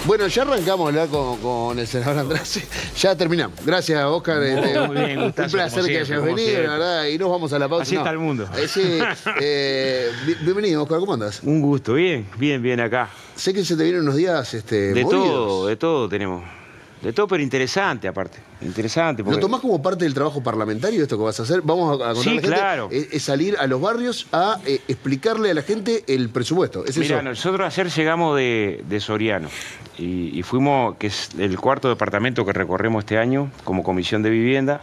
Bueno, ya arrancamos a hablar con el senador Andrade. Ya terminamos. Gracias, Oscar. Muy bien, un placer que hayas venido, la verdad. Y nos vamos a la pausa. Así está el mundo. Sí, bienvenido, Oscar. ¿Cómo andas? Un gusto. Bien acá. Sé que se te vienen unos días movidos. De todo tenemos. De todo, pero interesante aparte. Interesante. Porque... ¿Lo tomás como parte del trabajo parlamentario esto que vas a hacer? Vamos a contarle a la gente. Claro. Es salir a los barrios a explicarle a la gente el presupuesto. Mira, nosotros ayer llegamos de Soriano y fuimos, que es el cuarto departamento que recorremos este año como Comisión de Vivienda.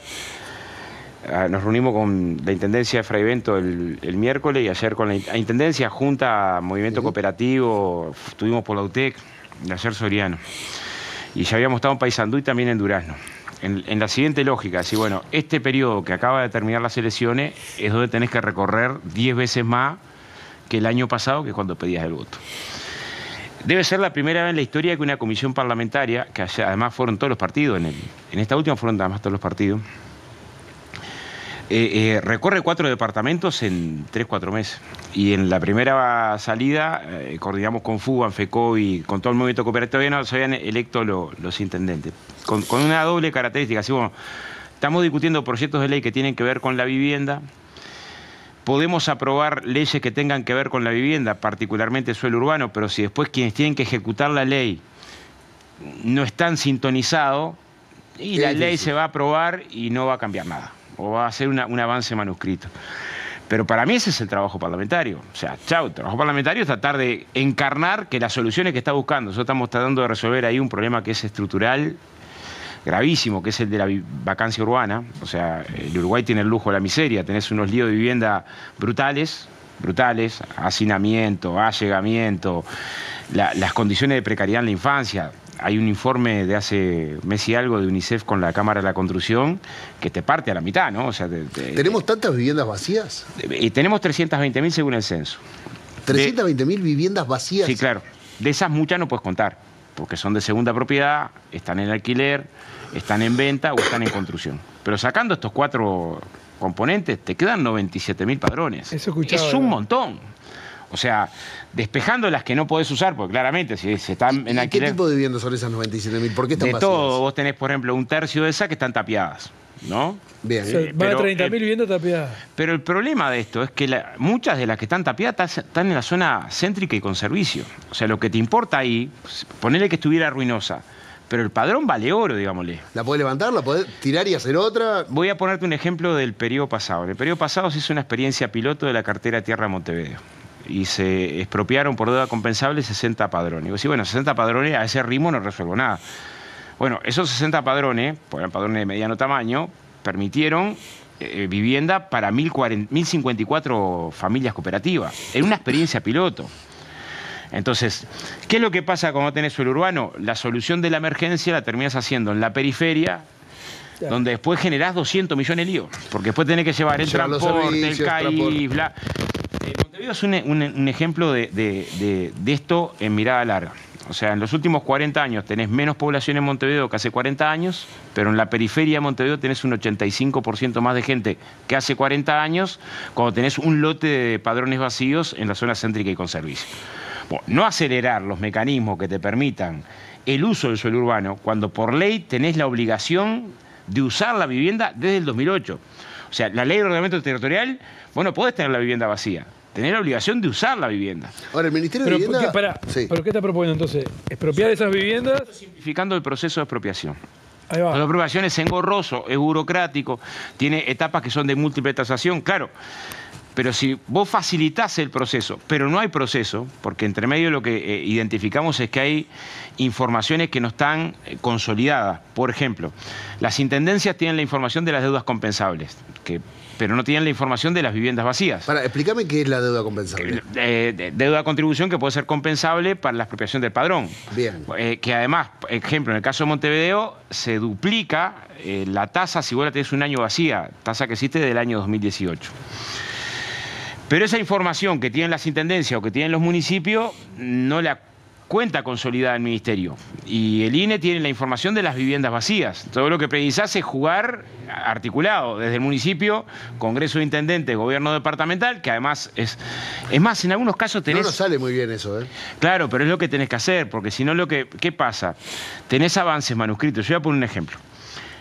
Nos reunimos con la Intendencia de Fray Bento el miércoles y ayer con la Intendencia, Junta, Movimiento Cooperativo, estuvimos por la UTEC, y ayer Soriano. Y ya habíamos estado en Paysandú y también en Durazno. En la siguiente lógica, así, bueno, este periodo que acaba de terminar las elecciones es donde tenés que recorrer 10 veces más que el año pasado, que es cuando pedías el voto. Debe ser la primera vez en la historia que una comisión parlamentaria, que además fueron todos los partidos, en esta última fueron además todos los partidos, recorre 4 departamentos en 3-4 meses. Y en la primera salida coordinamos con FUBA, FECO y con todo el movimiento cooperativo, no se habían electo los intendentes. Con una doble característica. Así, bueno, estamos discutiendo proyectos de ley que tienen que ver con la vivienda. Podemos aprobar leyes que tengan que ver con la vivienda, particularmente suelo urbano, pero si después quienes tienen que ejecutar la ley no están sintonizados, y la ley se va a aprobar y no va a cambiar nada. O va a ser un avance manuscrito. Pero para mí ese es el trabajo parlamentario. O sea, el trabajo parlamentario es tratar de encarnar que las soluciones que está buscando. Nosotros estamos tratando de resolver ahí un problema que es estructural, gravísimo, que es el de la vacancia urbana. O sea, el Uruguay tiene el lujo de la miseria. Tenés unos líos de vivienda brutales, hacinamiento, allegamiento, las condiciones de precariedad en la infancia. Hay un informe de hace mes y algo de UNICEF con la Cámara de la Construcción que te parte a la mitad, ¿no? O sea, ¿tenemos tantas viviendas vacías? Tenemos 320.000 según el censo. ¿320.000 viviendas vacías? Sí, claro. De esas muchas no puedes contar, porque son de segunda propiedad, están en alquiler, están en venta o están en construcción. Pero sacando estos 4 componentes, te quedan 97.000 padrones. Eso escuchaba, es un montón. O sea, despejando las que no podés usar, porque claramente si se están en alquiler... ¿Qué tipo de viviendas son esas 97.000? ¿Por qué están vacías? De todo. Vos tenés, por ejemplo, un tercio de esas que están tapiadas, ¿no? Bien. O sea, más de 30.000 viviendas tapiadas. Pero el problema de esto es que muchas de las que están tapiadas están en la zona céntrica y con servicio. O sea, lo que te importa ahí, ponele que estuviera ruinosa, pero el padrón vale oro, digámosle. ¿La podés levantar? ¿La podés tirar y hacer otra? Voy a ponerte un ejemplo del periodo pasado. En el periodo pasado se hizo una experiencia piloto de la cartera de tierra de Montevideo. Y se expropiaron por deuda compensable 60 padrones. Y vos decís, bueno, 60 padrones a ese ritmo no resuelvo nada. Bueno, esos 60 padrones, porque eran padrones de mediano tamaño, permitieron vivienda para 1.054 familias cooperativas. Era una experiencia piloto. Entonces, ¿qué es lo que pasa cuando tenés suelo urbano? La solución de la emergencia la terminás haciendo en la periferia, donde después generás 200 millones de líos. Porque después tenés que llevar el transporte, el CAI, bla... Montevideo es un ejemplo de esto en mirada larga. O sea, en los últimos 40 años tenés menos población en Montevideo que hace 40 años, pero en la periferia de Montevideo tenés un 85% más de gente que hace 40 años, cuando tenés un lote de padrones vacíos en la zona céntrica y con servicio. Bueno, no acelerar los mecanismos que te permitan el uso del suelo urbano, cuando por ley tenés la obligación de usar la vivienda desde el 2008. O sea, la ley de ordenamiento territorial, vos no podés tener la vivienda vacía. Tenés la obligación de usar la vivienda. Ahora, el Ministerio de Vivienda... ¿Pero qué está proponiendo entonces? ¿Expropiar esas viviendas? Simplificando el proceso de expropiación. Ahí va. La expropiación es engorroso, es burocrático, tiene etapas que son de múltiple tasación, claro. Pero si vos facilitás el proceso, pero no hay proceso, porque entre medio lo que identificamos es que hay informaciones que no están consolidadas. Por ejemplo, las intendencias tienen la información de las deudas compensables, pero no tienen la información de las viviendas vacías. Explícame qué es la deuda compensable. Deuda de contribución que puede ser compensable para la expropiación del padrón. Bien. Que además, ejemplo, en el caso de Montevideo, se duplica la tasa si vos la tenés un año vacía, tasa que existe del año 2018. Pero esa información que tienen las intendencias o que tienen los municipios no la cuenta consolidada el Ministerio. Y el INE tiene la información de las viviendas vacías. Todo lo que precisás es jugar articulado desde el municipio, Congreso de Intendentes, Gobierno departamental, que además es más, en algunos casos tenés... No nos sale muy bien eso, ¿eh? Claro, pero es lo que tenés que hacer, porque si no, ¿qué pasa? Tenés avances manuscritos. Yo voy a poner un ejemplo.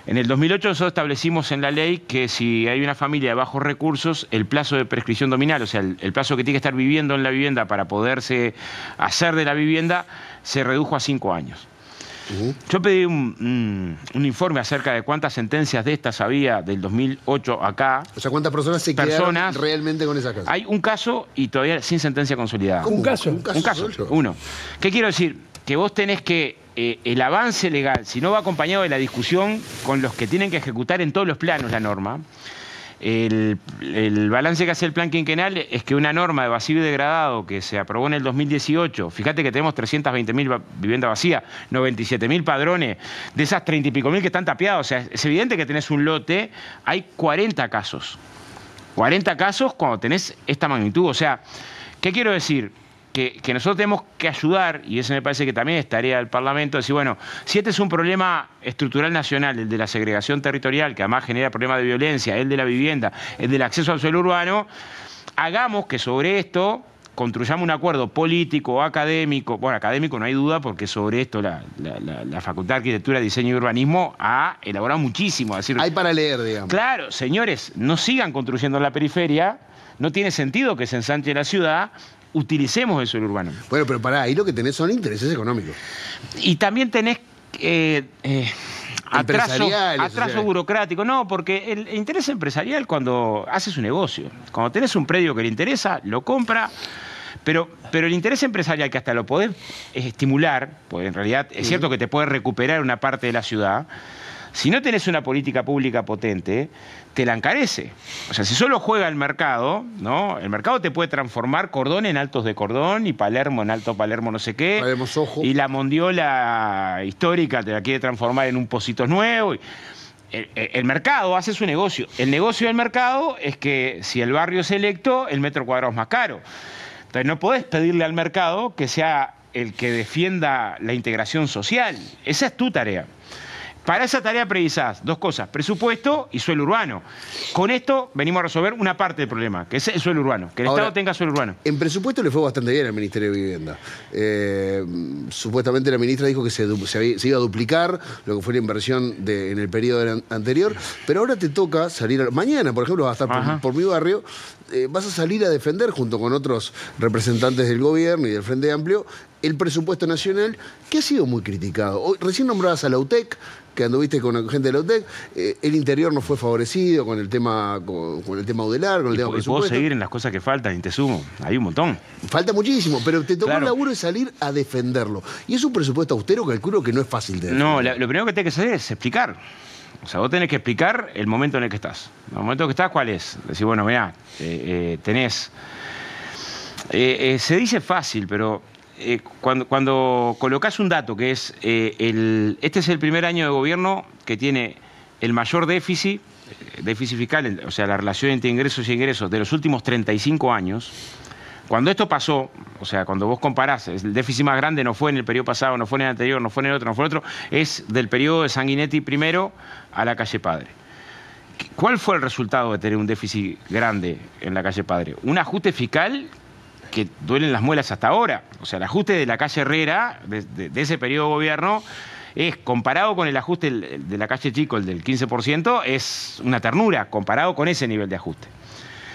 En el 2008 nosotros establecimos en la ley que si hay una familia de bajos recursos, el plazo de prescripción dominal, o sea, el plazo que tiene que estar viviendo en la vivienda para poderse hacer de la vivienda, se redujo a 5 años. Yo pedí un informe acerca de cuántas sentencias de estas había del 2008 acá. O sea, ¿cuántas personas se quedaron realmente con esa casa? Hay un caso y todavía sin sentencia consolidada. ¿Un caso? Un caso, uno. ¿Qué quiero decir? Que vos tenés que el avance legal, si no va acompañado de la discusión con los que tienen que ejecutar en todos los planos la norma, el balance que hace el plan quinquenal es que una norma de vacío y degradado que se aprobó en el 2018, fíjate que tenemos 320.000 viviendas vacías, 97.000 padrones, de esas 30 y pico mil que están tapiados, o sea, es evidente que tenés un lote, hay 40 casos. 40 casos cuando tenés esta magnitud, o sea, ¿qué quiero decir? Que nosotros tenemos que ayudar, y eso me parece que también es tarea del Parlamento, decir, bueno, si este es un problema estructural nacional, el de la segregación territorial, que además genera problemas de violencia, el de la vivienda, el del acceso al suelo urbano, hagamos que sobre esto construyamos un acuerdo político, académico, bueno, académico no hay duda, porque sobre esto la Facultad de Arquitectura, Diseño y Urbanismo ha elaborado muchísimo. Es decir, hay para leer, digamos. Claro, señores, no sigan construyendo en la periferia, no tiene sentido que se ensanche la ciudad, utilicemos el suelo urbano. Bueno, pero pará, ahí lo que tenés son intereses económicos. Y también tenés atraso burocrático. No, porque el interés empresarial cuando haces un negocio, cuando tenés un predio que le interesa, lo compra, pero el interés empresarial que hasta lo podés estimular, pues en realidad es cierto que te puede recuperar una parte de la ciudad, si no tenés una política pública potente, te la encarece. O sea, si solo juega el mercado, ¿no? El mercado te puede transformar Cordón en Altos de Cordón y Palermo en Alto Palermo no sé qué. Palermo Soho. Y la mondiola histórica te la quiere transformar en un Positos nuevo. El mercado hace su negocio. El negocio del mercado es que si el barrio es electo, el metro cuadrado es más caro. Entonces no podés pedirle al mercado que sea el que defienda la integración social. Esa es tu tarea. Para esa tarea precisás dos cosas, presupuesto y suelo urbano. Con esto venimos a resolver una parte del problema, que es el suelo urbano, que el Estado tenga suelo urbano. En presupuesto le fue bastante bien al Ministerio de Vivienda. Supuestamente la ministra dijo que se iba a duplicar lo que fue la inversión en el periodo anterior, pero ahora te toca salir, mañana por ejemplo vas a estar por mi barrio, vas a salir a defender junto con otros representantes del gobierno y del Frente Amplio el presupuesto nacional, que ha sido muy criticado. Recién nombrabas a la UTEC, que anduviste con la gente de la UTEC, el interior no fue favorecido con el tema Udelar, con el tema presupuesto. Puedo seguir en las cosas que faltan, y te sumo, hay un montón. Falta muchísimo, pero te tocó el laburo de salir a defenderlo. Y es un presupuesto austero, calculo que no es fácil de defender. No, lo primero que tenés que hacer es explicar. O sea, vos tenés que explicar el momento en el que estás. El momento en el que estás, ¿cuál es? Decir, bueno, mirá, tenés... se dice fácil, pero... Cuando colocas un dato que es este es el primer año de gobierno que tiene el mayor déficit fiscal, o sea, la relación entre ingresos y ingresos de los últimos 35 años, cuando esto pasó, o sea, cuando vos comparás, el déficit más grande no fue en el periodo pasado, no fue en el anterior, no fue en el otro, no fue en el otro, es del periodo de Sanguinetti primero a la calle Padre. ¿Cuál fue el resultado de tener un déficit grande en la calle Padre? Un ajuste fiscal que duelen las muelas hasta ahora. O sea, el ajuste de la calle Herrera, de ese periodo de gobierno, es, comparado con el ajuste de la calle Chico, el del 15%, es una ternura, comparado con ese nivel de ajuste.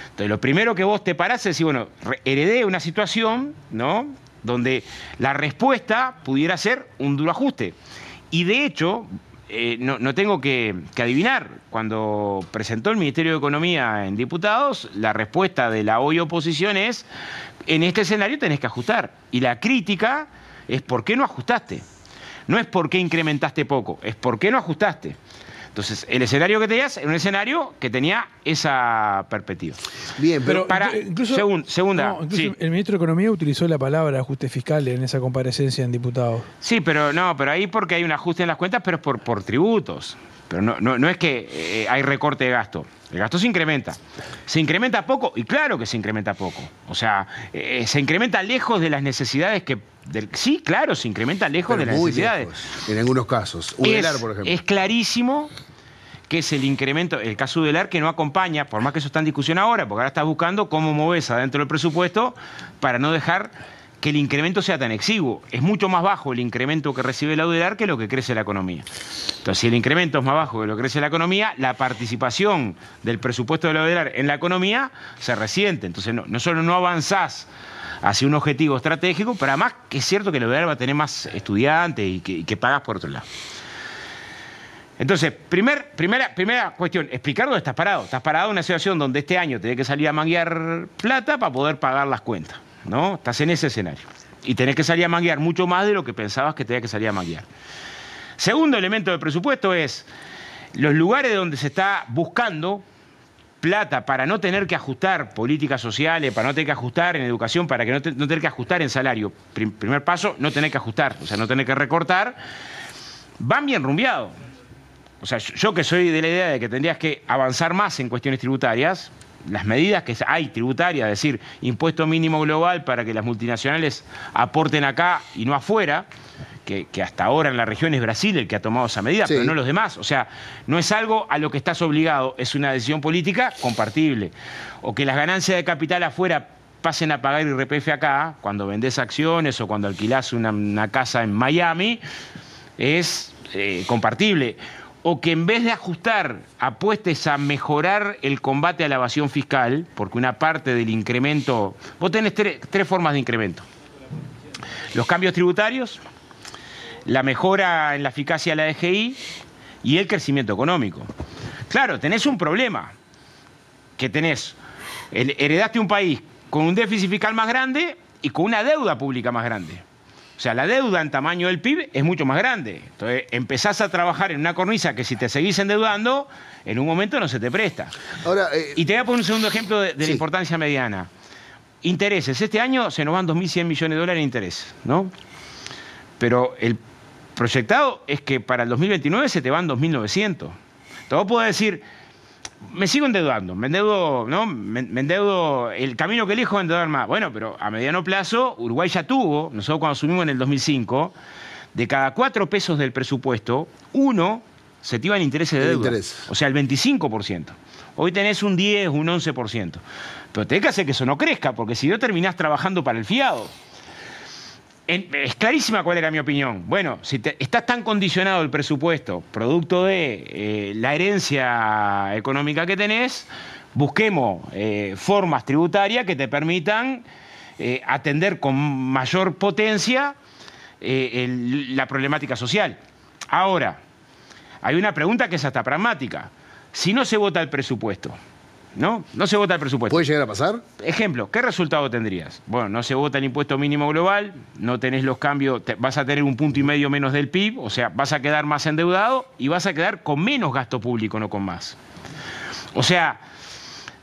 Entonces, lo primero que vos te parás es decir, bueno, heredé una situación, ¿no?, donde la respuesta pudiera ser un duro ajuste. Y de hecho, no tengo que adivinar, cuando presentó el Ministerio de Economía en diputados, la respuesta de la hoy oposición es: en este escenario tenés que ajustar. Y la crítica es ¿por qué no ajustaste? No es por qué incrementaste poco, es ¿por qué no ajustaste? Entonces, el escenario que tenías era un escenario que tenía esa perspectiva. Bien, pero incluso el ministro de Economía utilizó la palabra ajuste fiscal en esa comparecencia en diputados. Sí, pero ahí porque hay un ajuste en las cuentas, pero es por tributos. Pero no es que hay recorte de gasto. El gasto se incrementa. ¿Se incrementa poco? Y claro que se incrementa poco. O sea, se incrementa lejos de las necesidades que... Sí, claro, se incrementa lejos de las necesidades. Lejos, en algunos casos. Udelar, por ejemplo. Es clarísimo que es el incremento, el caso Udelar, que no acompaña, por más que eso está en discusión ahora, porque ahora estás buscando cómo moves adentro del presupuesto para no dejar que el incremento sea tan exiguo. Es mucho más bajo el incremento que recibe la Udelar que lo que crece la economía. Entonces, si el incremento es más bajo que lo que crece la economía, la participación del presupuesto de la Udelar en la economía se resiente. Entonces, no solo no avanzás hacia un objetivo estratégico, pero además que es cierto que la Udelar va a tener más estudiantes y que pagas por otro lado. Entonces, primera cuestión, explicar dónde estás parado. Estás parado en una situación donde este año tenés que salir a manguear plata para poder pagar las cuentas, ¿no? Estás en ese escenario. Y tenés que salir a manguear mucho más de lo que pensabas que tenías que salir a manguear. Segundo elemento del presupuesto es los lugares donde se está buscando plata para no tener que ajustar políticas sociales, para no tener que ajustar en educación, para que no tener que ajustar en salario. Primer paso, no tener que ajustar, o sea, no tener que recortar. Van bien rumbeados. O sea, yo que soy de la idea de que tendrías que avanzar más en cuestiones tributarias, las medidas que hay tributarias, es decir, impuesto mínimo global para que las multinacionales aporten acá y no afuera, que hasta ahora en la región es Brasil el que ha tomado esa medida, sí, pero no los demás. O sea, no es algo a lo que estás obligado, es una decisión política compartible. O que las ganancias de capital afuera pasen a pagar IRPF acá, cuando vendés acciones o cuando alquilás una casa en Miami, es compartible. O que en vez de ajustar apuestes a mejorar el combate a la evasión fiscal, porque una parte del incremento... Vos tenés tres formas de incremento. Los cambios tributarios, la mejora en la eficacia de la DGI y el crecimiento económico. Claro, tenés un problema, que heredaste un país con un déficit fiscal más grande y con una deuda pública más grande. O sea, la deuda en tamaño del PIB es mucho más grande. Entonces, empezás a trabajar en una cornisa que si te seguís endeudando, en un momento no se te presta. Ahora, y te voy a poner un segundo ejemplo de la importancia mediana. Intereses. Este año se nos van 2.100 millones de dólares en intereses, ¿no? Pero el proyectado es que para el 2029 se te van 2.900. Entonces vos podés decir, me sigo endeudando, me endeudo, ¿no? Me endeudo, el camino que elijo es endeudar más. Bueno, pero a mediano plazo, Uruguay ya tuvo, nosotros cuando asumimos en el 2005, de cada 4 pesos del presupuesto, 1 se te iba en intereses de deuda. O sea, el 25%. Hoy tenés un 10, un 11%. Pero tenés que hacer que eso no crezca, porque si no terminás trabajando para el fiado. Es clarísima cuál era mi opinión. Bueno, si estás tan condicionado el presupuesto, producto de la herencia económica que tenés, busquemos formas tributarias que te permitan atender con mayor potencia la problemática social. Ahora, hay una pregunta que es hasta pragmática. Si no se vota el presupuesto, ¿no? No se vota el presupuesto. ¿Puede llegar a pasar? Ejemplo, ¿qué resultado tendrías? Bueno, no se vota el impuesto mínimo global, no tenés los cambios, vas a tener 1,5 puntos menos del PIB, o sea, vas a quedar más endeudado y vas a quedar con menos gasto público, no con más. O sea,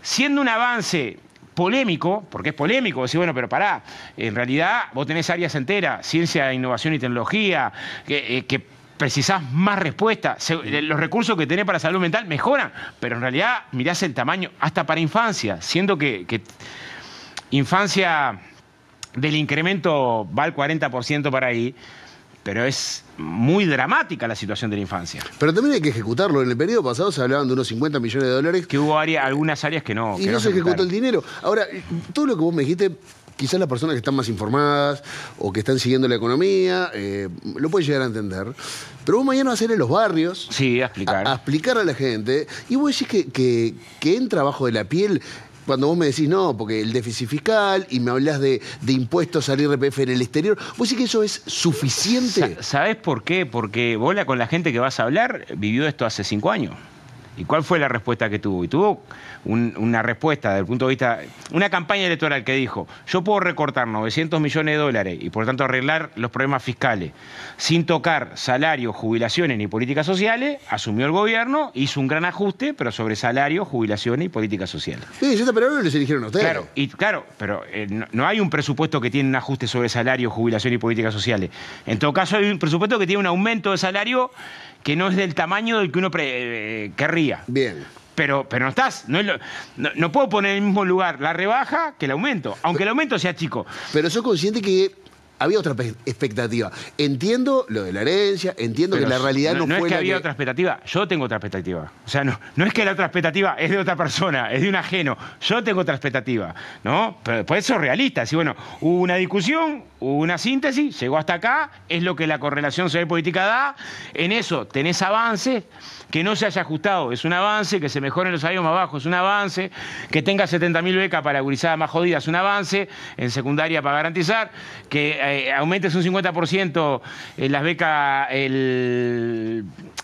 siendo un avance polémico, porque es polémico, decir, bueno, pero pará, en realidad vos tenés áreas enteras, ciencia, innovación y tecnología, que precisás más respuesta. Los recursos que tenés para salud mental mejoran, pero en realidad mirás el tamaño, hasta para infancia, siendo que infancia del incremento va al 40% para ahí, pero es muy dramática la situación de la infancia. Pero también hay que ejecutarlo. En el periodo pasado se hablaban de unos 50 millones de dólares. Que hubo algunas áreas que no. Y no se ejecutó el dinero. Ahora, todo lo que vos me dijiste, quizás las personas que están más informadas o que están siguiendo la economía lo pueden llegar a entender. Pero vos mañana vas a ir a los barrios. Sí, a explicar. A explicar a la gente. Y vos decís que entra abajo de la piel. Cuando vos me decís, no, porque el déficit fiscal y me hablás de impuestos al IRPF en el exterior, ¿vos decís que eso es suficiente? ¿Sabés por qué? Porque vos con la gente que vas a hablar vivió esto hace 5 años. ¿Y cuál fue la respuesta que tuvo? Y tuvo una respuesta desde el punto de vista... Una campaña electoral que dijo, yo puedo recortar 900 millones de dólares y por tanto arreglar los problemas fiscales sin tocar salarios, jubilaciones ni políticas sociales. Asumió el gobierno, hizo un gran ajuste, pero sobre salarios, jubilaciones y políticas sociales. Sí, pero no les eligieron a ustedes. Claro, pero no hay un presupuesto que tiene un ajuste sobre salarios, jubilaciones y políticas sociales. En todo caso, hay un presupuesto que tiene un aumento de salario que no es del tamaño del que uno querría. Bien. Pero no puedo poner en el mismo lugar la rebaja que el aumento, aunque el aumento sea chico. Pero soy consciente que había otra expectativa. Entiendo lo de la herencia, entiendo que la realidad no fue es que había otra expectativa, yo tengo otra expectativa. O sea, no es que la otra expectativa es de otra persona, es de un ajeno. Yo tengo otra expectativa, ¿no? Pero por eso es realista. Si, bueno, hubo una discusión, hubo una síntesis, llegó hasta acá, es lo que la correlación social y política da. En eso tenés avances. Que no se haya ajustado es un avance, que se mejoren los salarios más bajos es un avance, que tenga 70.000 becas para gurizada más jodida es un avance, en secundaria para garantizar, que aumentes un 50% las becas,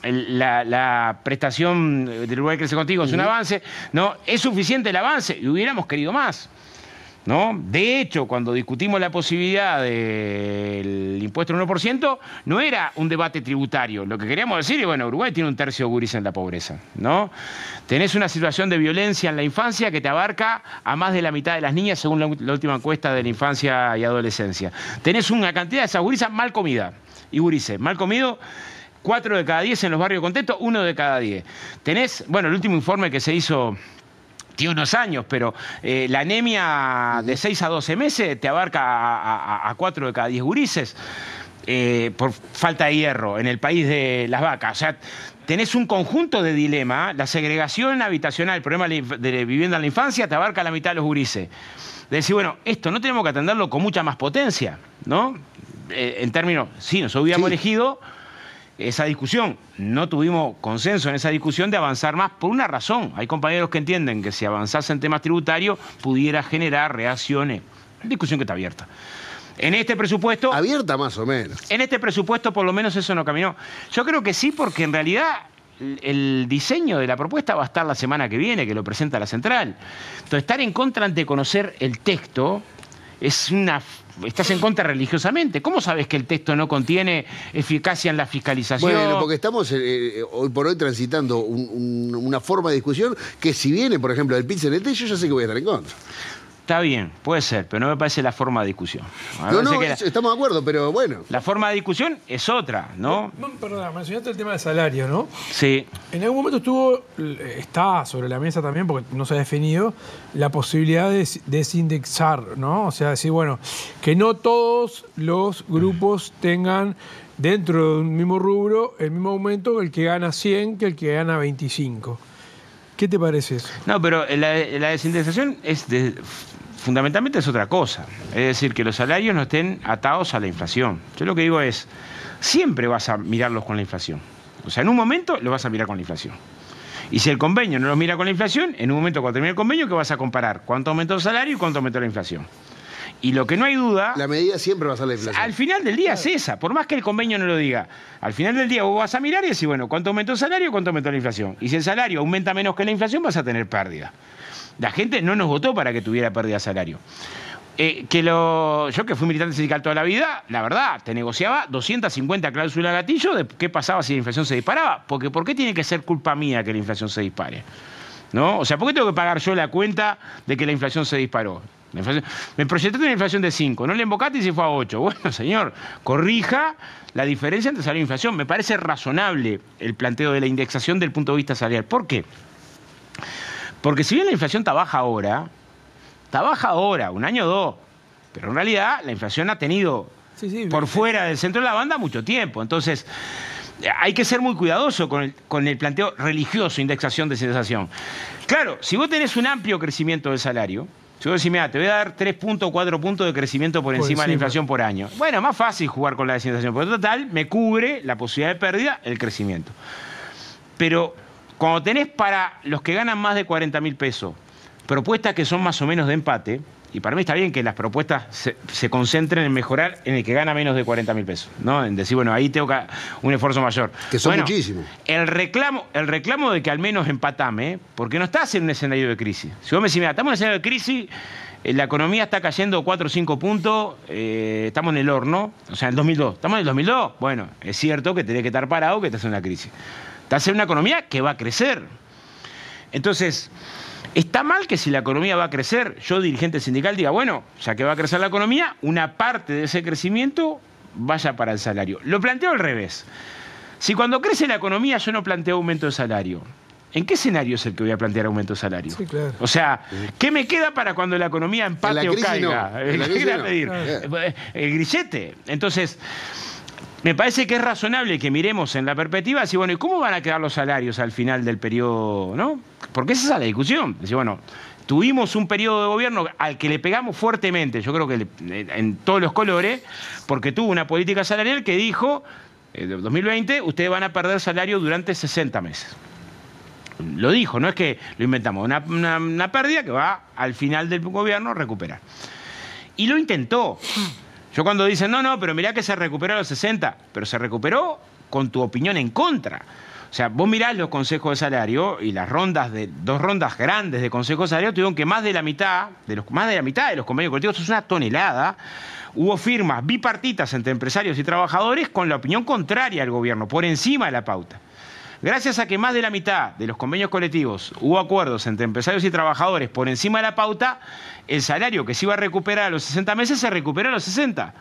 la prestación del lugar que crece contigo es un avance. No, es suficiente el avance y hubiéramos querido más. ¿No? De hecho, cuando discutimos la posibilidad del impuesto del 1%, no era un debate tributario. Lo que queríamos decir es, bueno, Uruguay tiene un tercio de gurises en la pobreza, ¿no? Tenés una situación de violencia en la infancia que te abarca a más de la mitad de las niñas, según la última encuesta de la infancia y adolescencia. Tenés una cantidad de esas gurisas mal comida y gurises mal comido. 4 de cada 10 en los barrios contentos, 1 de cada 10. Tenés, bueno, el último informe que se hizo... Tiene unos años, pero la anemia de 6 a 12 meses te abarca a 4 de cada 10 gurises por falta de hierro en el país de las vacas. O sea, tenés un conjunto de dilemas. La segregación habitacional, el problema de vivienda en la infancia, te abarca la mitad de los gurises. De decir, bueno, esto no tenemos que atenderlo con mucha más potencia, ¿no? En términos, sí, nosotros hubiéramos elegido esa discusión. No tuvimos consenso en esa discusión de avanzar más por una razón. Hay compañeros que entienden que si avanzase en temas tributarios pudiera generar reacciones. Discusión que está abierta. En este presupuesto... Abierta más o menos. En este presupuesto por lo menos eso no caminó. Yo creo que sí, porque en realidad el diseño de la propuesta va a estar la semana que viene, que lo presenta la central. Entonces, estar en contra ante conocer el texto es una... Estás en contra religiosamente. ¿Cómo sabes que el texto no contiene eficacia en la fiscalización? Bueno, porque estamos hoy por hoy transitando una forma de discusión que si viene, por ejemplo, del PIT-CNT, yo ya sé que voy a estar en contra. Está bien, puede ser, pero no me parece la forma de discusión. Estamos de acuerdo, pero bueno. La forma de discusión es otra, ¿no? Perdón, mencionaste el tema del salario, ¿no? Sí. En algún momento está sobre la mesa también, porque no se ha definido, la posibilidad de desindexar, ¿no? O sea, decir, bueno, que no todos los grupos tengan dentro de un mismo rubro el mismo aumento, el que gana 100 que el que gana 25. ¿Qué te parece eso? No, pero la desindexación fundamentalmente es otra cosa. Es decir, que los salarios no estén atados a la inflación. Yo lo que digo es, siempre vas a mirarlos con la inflación. O sea, en un momento los vas a mirar con la inflación. Y si el convenio no los mira con la inflación, en un momento cuando termine el convenio, ¿qué vas a comparar? ¿Cuánto aumentó el salario y cuánto aumentó la inflación? Y lo que no hay duda... La medida siempre va a ser la inflación. Al final del día es esa, por más que el convenio no lo diga. Al final del día vos vas a mirar y decir, bueno, ¿cuánto aumentó el salario y cuánto aumentó la inflación? Y si el salario aumenta menos que la inflación, vas a tener pérdida. La gente no nos votó para que tuviera pérdida de salario. Yo que fui militante sindical toda la vida, la verdad, te negociaba 250 cláusulas gatillo de qué pasaba si la inflación se disparaba. Porque ¿por qué tiene que ser culpa mía que la inflación se dispare? ¿No? O sea, ¿por qué tengo que pagar yo la cuenta de que la inflación se disparó? Me proyecté una inflación de 5, no le embocaste y se fue a 8. Bueno, señor, corrija la diferencia entre salario e inflación. Me parece razonable el planteo de la indexación del punto de vista salarial. ¿Por qué? Porque si bien la inflación está baja ahora, un año o dos, pero en realidad la inflación ha tenido por fuera del centro de la banda mucho tiempo. Entonces, hay que ser muy cuidadoso con el planteo religioso, indexación, desindexación. Claro, si vos tenés un amplio crecimiento del salario, si vos decís, mira, te voy a dar 3 puntos, 4 puntos de crecimiento por encima de la inflación por año. Bueno, más fácil jugar con la desindexación, porque total me cubre la posibilidad de pérdida el crecimiento. Pero cuando tenés para los que ganan más de 40.000 pesos propuestas que son más o menos de empate, y para mí está bien que las propuestas se concentren en mejorar en el que gana menos de 40.000 pesos, ¿no? En decir, bueno, ahí tengo un esfuerzo mayor. Que son muchísimos. El reclamo de que al menos empatame, porque no estás en un escenario de crisis. Si vos me decís, mira, estamos en un escenario de crisis, la economía está cayendo 4 o 5 puntos, estamos en el horno, o sea, en el 2002. ¿Estamos en el 2002? Bueno, es cierto que tenés que estar parado, que estás en una crisis. Estás en una economía que va a crecer. Entonces, está mal que si la economía va a crecer, yo, dirigente sindical, diga, bueno, ya que va a crecer la economía, una parte de ese crecimiento vaya para el salario. Lo planteo al revés. Si cuando crece la economía yo no planteo aumento de salario, ¿en qué escenario es el que voy a plantear aumento de salario? Sí, claro. O sea, ¿qué me queda para cuando la economía empate o caiga? No. ¿Qué queda pedir? Claro. El grillete. Entonces, me parece que es razonable que miremos en la perspectiva, decir, bueno, ¿y cómo van a quedar los salarios al final del periodo? ¿No? Porque esa es la discusión. Decir, bueno, tuvimos un periodo de gobierno al que le pegamos fuertemente, yo creo que en todos los colores, porque tuvo una política salarial que dijo, en 2020, ustedes van a perder salario durante 60 meses. Lo dijo, no es que lo inventamos, una pérdida que va al final del gobierno a recuperar. Y lo intentó. Yo cuando dicen, no, pero mirá que se recuperó a los 60, pero se recuperó con tu opinión en contra. O sea, vos mirás los consejos de salario y las dos rondas grandes de consejos de salario tuvieron que más de la mitad de los convenios colectivos, eso es una tonelada. Hubo firmas bipartitas entre empresarios y trabajadores con la opinión contraria al gobierno, por encima de la pauta. Gracias a que más de la mitad de los convenios colectivos hubo acuerdos entre empresarios y trabajadores por encima de la pauta, el salario que se iba a recuperar a los 60 meses se recuperó a los 60.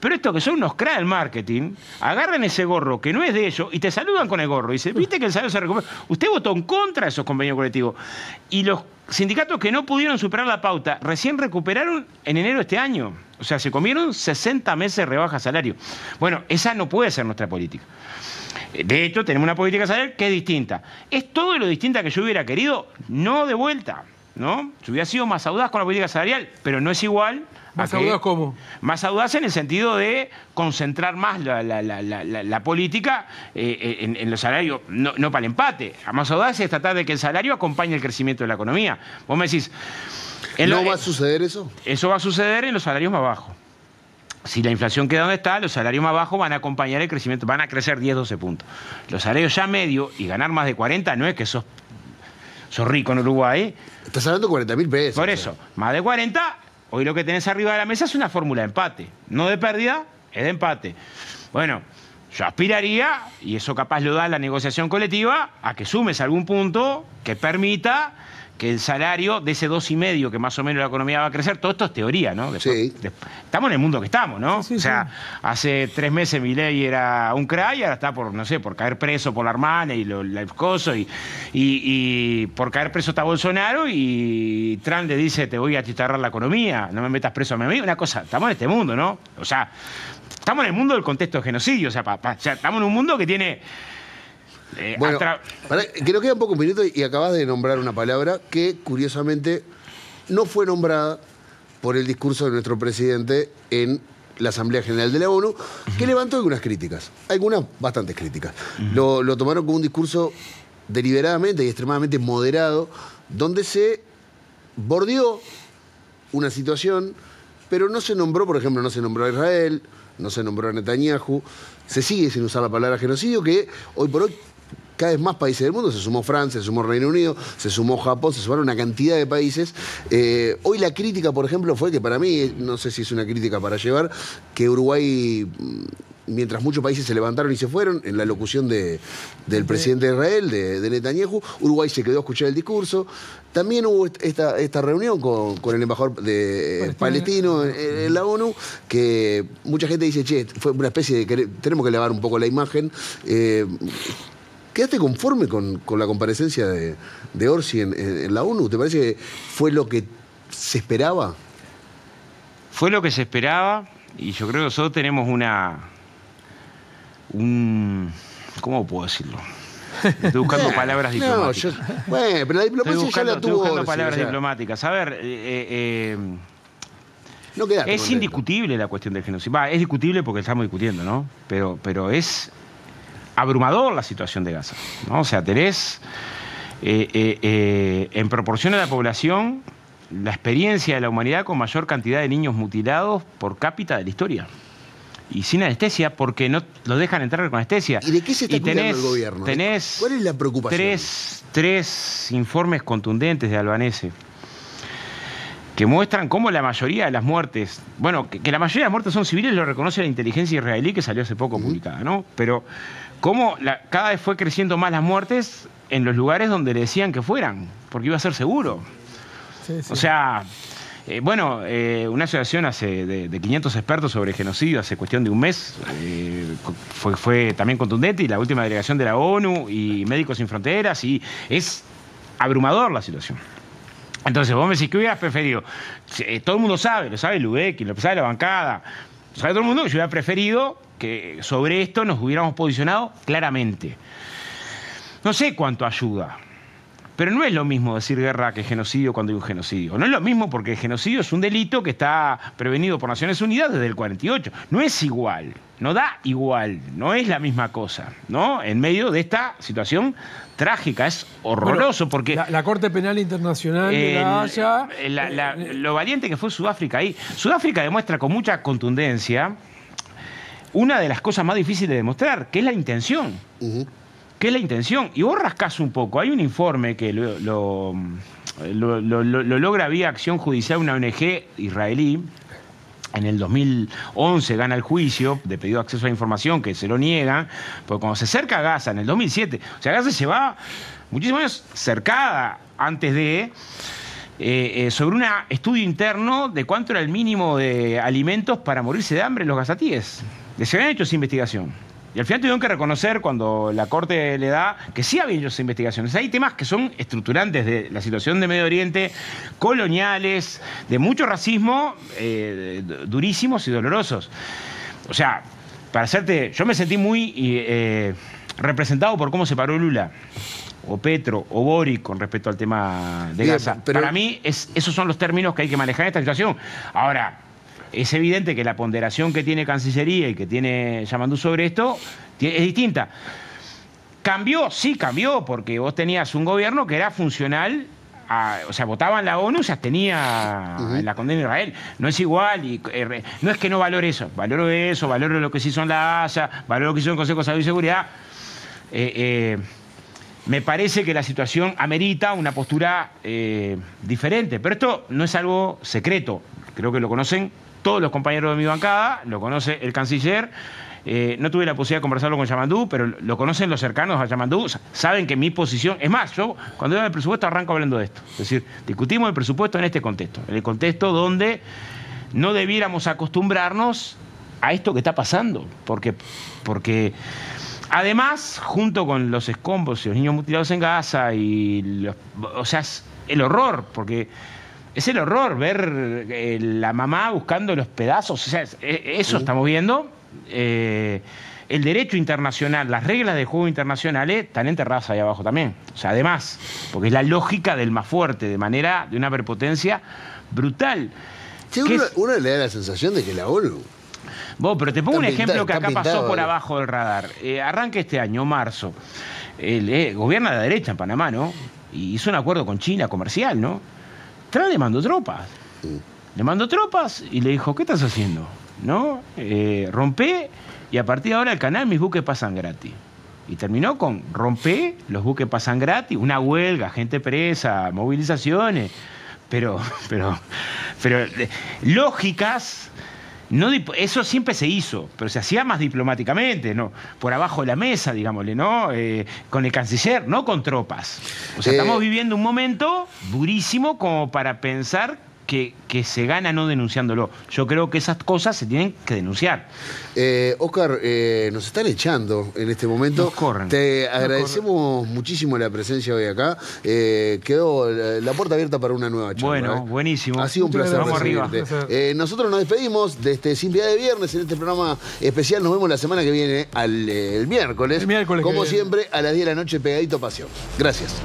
Pero estos que son unos cracks del marketing, agarran ese gorro que no es de ellos y te saludan con el gorro. Y dicen, viste que el salario se recupera. Usted votó en contra de esos convenios colectivos. Y los sindicatos que no pudieron superar la pauta recién recuperaron en enero de este año. O sea, se comieron 60 meses de rebaja salario. Bueno, esa no puede ser nuestra política. De hecho, tenemos una política salarial que es distinta. ¿Es todo lo distinta que yo hubiera querido? No de vuelta, ¿no? Yo hubiera sido más audaz con la política salarial, pero no es igual. ¿Más audaz cómo? Más audaz en el sentido de concentrar más la política en los salarios, no para el empate. Más audaz es tratar de que el salario acompañe el crecimiento de la economía. Vos me decís... ¿No va a suceder eso? Eso va a suceder en los salarios más bajos. Si la inflación queda donde está, los salarios más bajos van a acompañar el crecimiento, van a crecer 10, 12 puntos. Los salarios ya medios y ganar más de 40 no es que sos rico en Uruguay. Estás hablando de 40.000 pesos. Por eso, más de 40, hoy lo que tenés arriba de la mesa es una fórmula de empate. No de pérdida, es de empate. Bueno, yo aspiraría, y eso capaz lo da la negociación colectiva, a que sumes algún punto que permita que el salario de ese 2,5 que más o menos la economía va a crecer, todo esto es teoría, ¿no? Después, estamos en el mundo que estamos, ¿no? Sí, o sea, hace 3 meses Milei era un crack y ahora está por, no sé, por caer preso por la hermana y el coso, y por caer preso está Bolsonaro y Trump le dice, te voy a achicharrar la economía, no me metas preso a mi amigo. Una cosa, estamos en este mundo, ¿no? O sea, estamos en el mundo del contexto de genocidio, o sea, estamos en un mundo que tiene... Bueno, que nos queda un poco un minuto y acabas de nombrar una palabra que, curiosamente, no fue nombrada por el discurso de nuestro presidente en la Asamblea General de la ONU, que levantó algunas críticas, algunas bastantes críticas. Lo tomaron como un discurso deliberadamente y extremadamente moderado, donde se bordeó una situación, pero no se nombró, por ejemplo, no se nombró a Israel, no se nombró a Netanyahu, se sigue sin usar la palabra genocidio, que hoy por hoy cada vez más países del mundo, se sumó Francia, se sumó Reino Unido, se sumó Japón, se sumaron una cantidad de países. Hoy la crítica, por ejemplo, fue que para mí, no sé si es una crítica para llevar, que Uruguay, mientras muchos países se levantaron y se fueron, en la locución del presidente de Israel, de Netanyahu, Uruguay se quedó a escuchar el discurso. También hubo esta reunión con el embajador palestino en la ONU, que mucha gente dice, che, fue una especie de... tenemos que elevar un poco la imagen. ¿Quedaste conforme con la comparecencia de Orsi en la ONU? ¿Te parece que fue lo que se esperaba? Fue lo que se esperaba, y yo creo que nosotros tenemos ¿cómo puedo decirlo? Estoy buscando palabras diplomáticas. Bueno, pero la diplomacia ya la tuvo. Estoy buscando palabras diplomáticas. A ver, no es indiscutible la cuestión del genocidio. Es discutible porque estamos discutiendo, ¿no? Pero es abrumador la situación de Gaza, ¿no? O sea, tenés en proporción a la población la experiencia de la humanidad con mayor cantidad de niños mutilados por cápita de la historia. Y sin anestesia, porque no los dejan entrar con anestesia. ¿Y de qué se está cuidando el gobierno? ¿Cuál es la preocupación? Tres informes contundentes de Albanese que muestran cómo la mayoría de las muertes, bueno, que la mayoría de las muertes son civiles, lo reconoce la inteligencia israelí, que salió hace poco publicada, ¿no? Pero cómo cada vez fue creciendo más las muertes en los lugares donde le decían que fueran, porque iba a ser seguro. Sí, sí. O sea, una asociación de 500 expertos sobre genocidio hace cuestión de un mes fue también contundente, y la última delegación de la ONU y Médicos Sin Fronteras, y es abrumador la situación. Entonces, vos me decís, ¿qué hubieras preferido? Todo el mundo sabe, lo sabe Lubeck, lo sabe la bancada, lo sabe todo el mundo, que yo hubiera preferido que sobre esto nos hubiéramos posicionado claramente. No sé cuánto ayuda, pero no es lo mismo decir guerra que genocidio cuando hay un genocidio. No es lo mismo, porque el genocidio es un delito que está prevenido por Naciones Unidas desde el 48. No es igual, no da igual, no es la misma cosa, ¿no? En medio de esta situación trágica, es horroroso, bueno, porque la Corte Penal Internacional de La Haya... lo valiente que fue Sudáfrica ahí. Sudáfrica demuestra con mucha contundencia una de las cosas más difíciles de demostrar, que es la intención. ¿Qué es la intención? Y vos rascás un poco. Hay un informe que lo logra vía acción judicial una ONG israelí. En el 2011 gana el juicio de pedido de acceso a la información, que se lo niegan, porque cuando se cerca a Gaza, en el 2007, o sea, Gaza se va muchísimos años cercada antes de... sobre un estudio interno de cuánto era el mínimo de alimentos para morirse de hambre en los gazatíes. Se habían hecho esa investigación. Y al final tuvieron que reconocer, cuando la Corte le da, que sí había hecho esas investigaciones. Hay temas que son estructurantes de la situación de Medio Oriente, coloniales, de mucho racismo, durísimos y dolorosos. O sea, para hacerte... Yo me sentí muy representado por cómo se paró Lula, o Petro, o Boric con respecto al tema de Gaza. Pero para mí, esos son los términos que hay que manejar en esta situación. Ahora... Es evidente que la ponderación que tiene Cancillería y que tiene Yamandú sobre esto es distinta. ¿Cambió? Sí, cambió, porque vos tenías un gobierno que era funcional, o sea, votaba en la ONU, se abstenía en la condena de Israel. No es igual, y no es que no valore eso, valoro lo que se hizo en la Haya, valoro lo que hizo en el Consejo de Salud y Seguridad. Me parece que la situación amerita una postura diferente, pero esto no es algo secreto, creo que lo conocen todos los compañeros de mi bancada, lo conoce el canciller. No tuve la posibilidad de conversarlo con Yamandú, pero lo conocen los cercanos a Yamandú, saben que mi posición... Es más, yo cuando veo el presupuesto arranco hablando de esto. Es decir, discutimos el presupuesto en este contexto, en el contexto donde no debiéramos acostumbrarnos a esto que está pasando, porque además, junto con los escombros y los niños mutilados en Gaza, o sea, es el horror, porque... Es el horror ver la mamá buscando los pedazos. O sea, eso estamos viendo. El derecho internacional, las reglas de juego internacionales están enterradas ahí abajo también. O sea, además, porque es la lógica del más fuerte, de una prepotencia brutal. Sí, uno le da la sensación de que la ONU... Vos, pero te pongo un ejemplo que acá pasó por abajo del radar. Arranca este año, marzo. Gobierna la derecha en Panamá, ¿no? Y hizo un acuerdo con China comercial, ¿no? Trump le mandó tropas. Le mandó tropas y le dijo, ¿qué estás haciendo? ¿No? Rompé, y a partir de ahora el canal mis buques pasan gratis. Y terminó con rompé, los buques pasan gratis, una huelga, gente presa, movilizaciones. Pero lógicas, no, eso siempre se hizo, pero se hacía más diplomáticamente, ¿no? Por abajo de la mesa, digámosle, ¿no? Con el canciller, no con tropas. O sea, estamos viviendo un momento durísimo como para pensar que se gana no denunciándolo. Yo creo que esas cosas se tienen que denunciar. Oscar, nos están echando en este momento. Nos corren. Te agradecemos muchísimo la presencia hoy acá. Quedó la puerta abierta para una nueva charla. Bueno, buenísimo. Ha sido un placer. Vamos arriba. Nosotros nos despedimos de este Sin Piedad de Viernes en este programa especial. Nos vemos la semana que viene, el miércoles. Como siempre, a las 10 de la noche, pegadito Pasión. Gracias.